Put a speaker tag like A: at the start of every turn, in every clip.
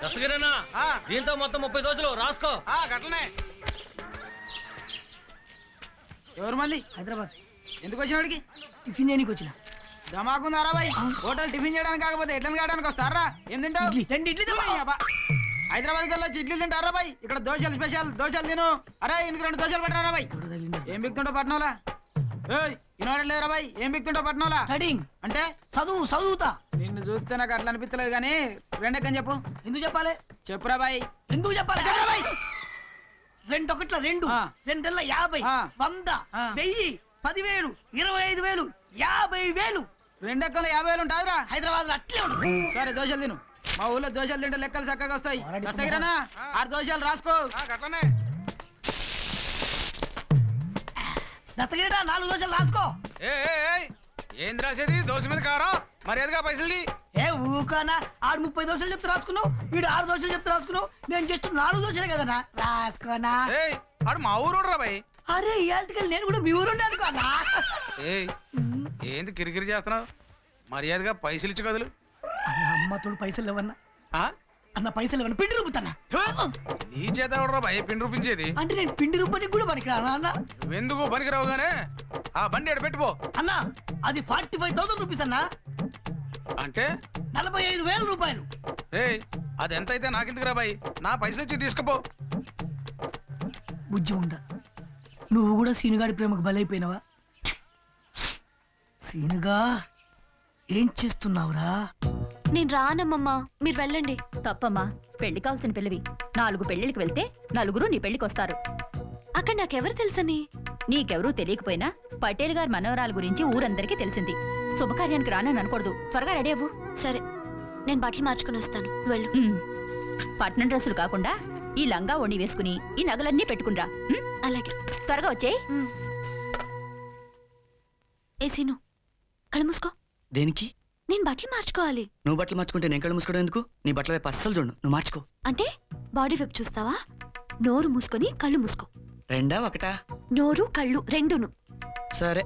A: దస్తగిరేనా దీంతో మొత్తం 30 దోశలు రాసుకో.
B: గట్లనే. ఎవరు మళ్ళీ?
C: హైదరాబాద్.
B: ఎందుకు వచ్చినడికి?
C: టిఫిన్ చేయడానికి వచ్చిన.
B: ధమాకుందారా బాయ్? హోటల్ టిఫిన్ చేయడానికి కాకపోతే ఎట్లని కావడానికి వస్తారా? ఏం తింటావు?
C: 2 ఇడ్లీ
B: హైదరాబాద్ కి వెళ్ళొచ్చి ఇడ్లీ తింటారా బాయ్? ఇక్కడ దోశలు స్పెషల్, దోశలు తిను. అరే ఇందుకు 2 దోశలు పెట్టారా బాయ్? ఏం బిక్తుంటావు పట్నంలా? ఇనోడలేరా బాయ్? ఏం బిక్తుంటావు పట్నంలా?
C: స్టడింగ్
B: అంటే
C: చదువుతా.
B: నిన్ను చూస్తే నాకు అట్లా అనిపించలేదు కానీ రెండెక్కని చెప్పు.
C: ఎందుకు చెప్పాలి?
B: చెప్పురా బాయ్.
C: ఎందుకు చెప్పాలి?
B: చెప్పరా బాయ్?
C: 2 ఒకట్ల 2, 2 50, 100, 1000, 10,000, 25,000, 50,000.
B: రెండెక్కలు 50,000 ఉంటాదిరా.
C: హైదరాబాద్ అట్లే ఉంటుంది.
B: సరే దోశలు తిను. మా ఊళ్ళో దోశలు తింటే లెక్కలు చక్కగా వస్తాయి. దస్తగిరేనా 6 దోశలు రాసుకో.
C: దస్తగిరేనా 4 దోశలు రాసుకో.
B: ఏం రాసేది? దోశ మీద కారం మర్యాదగా పైసలు.
C: ఏ ఊకానా? 30 దోశలు చెప్తే రాసుకున్నావు, వీడు 6 దోశలు చెప్తే రాసుకున్నావు. నేను జస్ట్ 4 దోశలే కదనా రాసుకోనా.
B: ఆడు మా ఊరు బాయ్.
C: అరే ఇయాల్టికెళ్ళి నేను కూడా మీ ఊరు అనుకోనా.
B: ఏంది కిరికిరి చేస్తున్నావు? మర్యాదగా పైసలు ఇచ్చి కదులు.
C: అన్న అమ్మతోడు పైసలు ఇవ్వన్నా. అన్న పైసలు ఇవ్వన్నా, పిండి రూపుతానా.
B: నీ చేత ఎవడరా బాయ్ పిండి రూపించేది?
C: అంటే నేను పిండి రూపానికి కూడా పనికిరానా అన్న?
B: నువ్వెందుకు పనికిరావుగానే ఆ బండి ఎడ పెట్టుకో
C: అన్నా. అది 45,000 రూపీస్ అన్నా.
B: అంటే
C: 45,000 రూపాయలు.
B: అది ఎంత అయితే నాకెందుకు రా బాయ్? నా పైసలు వచ్చి తీసుకుపో.
C: బుజ్జి ఉండ, నువ్వు కూడా సీనుగాడి ప్రేమకు బలైపోయినావా? సీనుగా ఏం చేస్తున్నావురా?
D: నేను రానమ్మమ్మా, మీరు వెళ్ళండి. తప్పమ్మా, పెళ్లి కావాల్సిన పిల్లవి. 4 పెళ్లికి వెళ్తే 4 నీ పెళ్లికి వస్తారు. అక్కడ నాకెవరు తెలుసని? నీకెవరూ తెలియకపోయినా పటేల్ గారి మనవరాల గురించి ఊరందరికీ తెలిసింది. శుభకార్యానికి రానని అనకూడదు. త్వరగా రెడీ అవ్వు. సరే, నేను బట్టలు మార్చుకుని వస్తాను. వెళ్ళు. పట్నం డ్రెస్సులు కాకుండా ఈ లంగా ఓణి వేసుకుని ఈ నగలన్నీ పెట్టుకునిరా. అలాగే, త్వరగా వచ్చేయ్. ఏ సీను, కళ్ళు మూసుకో.
E: దేనికి?
D: నేను బట్టలు మార్చుకోవాలి.
E: నువ్వు బట్టలు మార్చుకుంటే నేను కళ్ళు మూసుకోవడం ఎందుకు? నీ బట్టల వైపు అస్సలు చూడు. నువ్వు మార్చుకో.
D: అంటే బాడీ వైపు చూస్తావా? నోరు మూసుకొని కళ్ళు మూసుకో.
E: 2 1?
D: నోరు కళ్ళు రెండును.
E: సరే.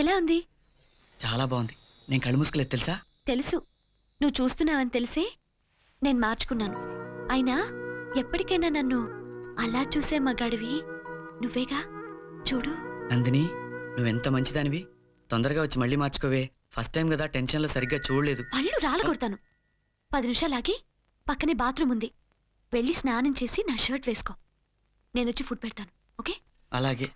D: ఎలా ఉంది?
E: చాలా బాగుంది. నేను కళ్ళు మూసుకోలేదు తెలుసా?
D: తెలుసు, నువ్వు చూస్తున్నావని తెలిసే నేను మార్చుకున్నాను. అయినా ఎప్పటికైనా నన్ను అలా చూసే మగాడివి నువ్వేగా. చూడు
E: నందిని, నువ్వెంత మంచిదానివి. తొందరగా వచ్చి మళ్ళీ మార్చుకోవే. ఫస్ట్ టైం కదా, టెన్షన్లో సరిగ్గా చూడలేదు.
D: పళ్ళు రాలగొడతాను. 10 నిమిషాలాగి పక్కనే బాత్రూమ్ ఉంది. వెళ్ళి స్నానం చేసి నా షర్ట్ వేసుకో. నేను వచ్చి ఫుడ్ పెడతాను. ఓకే?
E: అలాగే,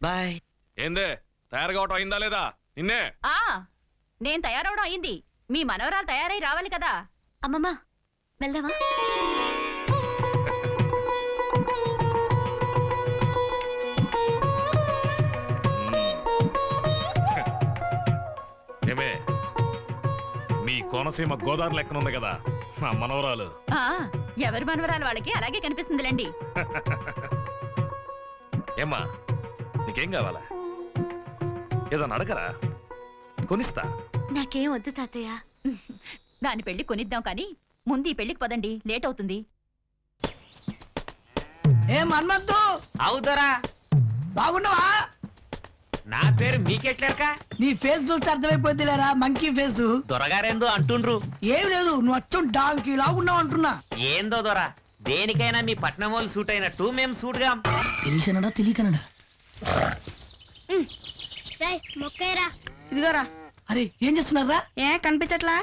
E: బాయ్.
F: ఏందే తయారుగా అయిందా లేదా? నిన్నే.
D: నేను తయారవడం అయింది. మీ మనవరాలు తయారై రావాలి కదా. అమ్మమ్మ, వెళ్దామా?
F: ఏమే, మీ కోనసీమ గోదావరి లెక్కన ఉంది కదా మా మనవరాలు.
D: ఎవరి మనవరాలు వాళ్ళకి అలాగే కనిపిస్తుందిలేండి.
F: ఏమ్మా, నీకేం కావాలా? ఏదో అడగరా, కొనిస్తా.
D: నాకేం వద్దు తాతయ్య. దాని పెళ్లి కొనిద్దాం కానీ ముందు ఈ పెళ్లికి పదండి, లేట్ అవుతుంది.
C: ఏం హనుమంతు?
B: అవుతారా?
C: బాగున్నావా?
B: నా పేరు మీకెట్లేక?
C: నీ ఫేస్ చూస్తే అర్థమైపోద్దిలేరా, మంకీ ఫేస్.
B: దొరగారేందో అంటుండ్రు.
C: ఏం లేదు, నువ్వు అచ్చం డాంకీ లాగున్నావు అంటున్నా.
B: ఏందో దొర, దేనికైనా మీ పట్నం వాళ్ళు సూట్ అయినట్టు మేము సూట్ గా.
C: తెలియకనడా తెలియకనడా?
D: ఇదిగోరా.
C: అరే ఏం చేస్తున్నారా?
D: ఏ కనిపించట్లా?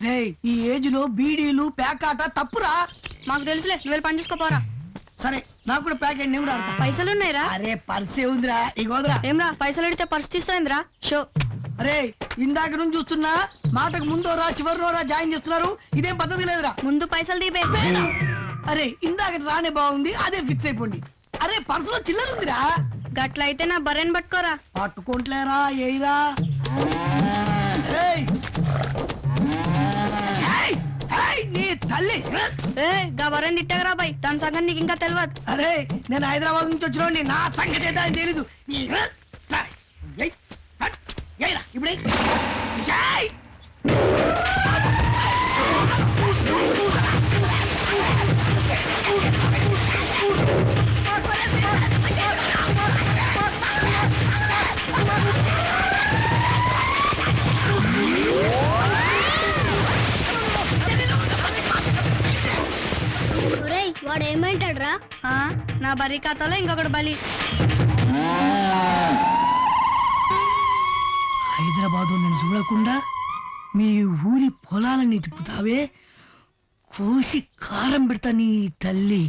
C: రే, ఈ ఏజ్ లో బీడీలు ప్యాకాట తప్పురా.
D: మాకు తెలుసులే, నువ్వు పని చూసుకోపోరా.
C: సరే, నాకు కూడా ప్యాకెట్ నేను కూడా ఆడతా.
D: పైసలు ఉన్నాయిరా?
C: అరే పర్సే ఉందిరా, ఇగోదరా.
D: ఏమ్రా, పైసలు అడిగితే పర్స్ తీస్తాయిందిరా? షో.
C: అరే ఇందాక నుంచి చూస్తున్నా, మాటకు ముందోరా చివరినోరా జాయిన్ చేస్తున్నారు. ఇదేం పద్ధతి లేదురా.
D: ముందు పైసలు తీపే.
C: అరే ఇందాక రానే బాగుంది, అదే ఫిక్స్ అయిపోండి. అరే పర్సులో చిల్లర ఉందిరా.
D: గట్లయితే నా బర్రెని పట్టుకోరా.
C: పట్టుకుంటలేరా, ఏయిరా. ఏయ్ తల్లి
G: గవరం తిట్టగరా బాయ్ దాని సంగతి నీకు ఇంకా తెలియదు.
C: అరే నేను హైదరాబాద్ నుంచి వచ్చిన నా సంగతి ఏంటో అని తెలీదు ఇప్పుడు
G: వాడు ఏమంటాడ్రా? నా బరి ఖాతాలో ఇంకొకటి బలి.
C: హైదరాబాదు నేను చూడకుండా మీ ఊరి పొలాలని తిప్పుతావే కోసి కారం పెడతా నీ తల్లి.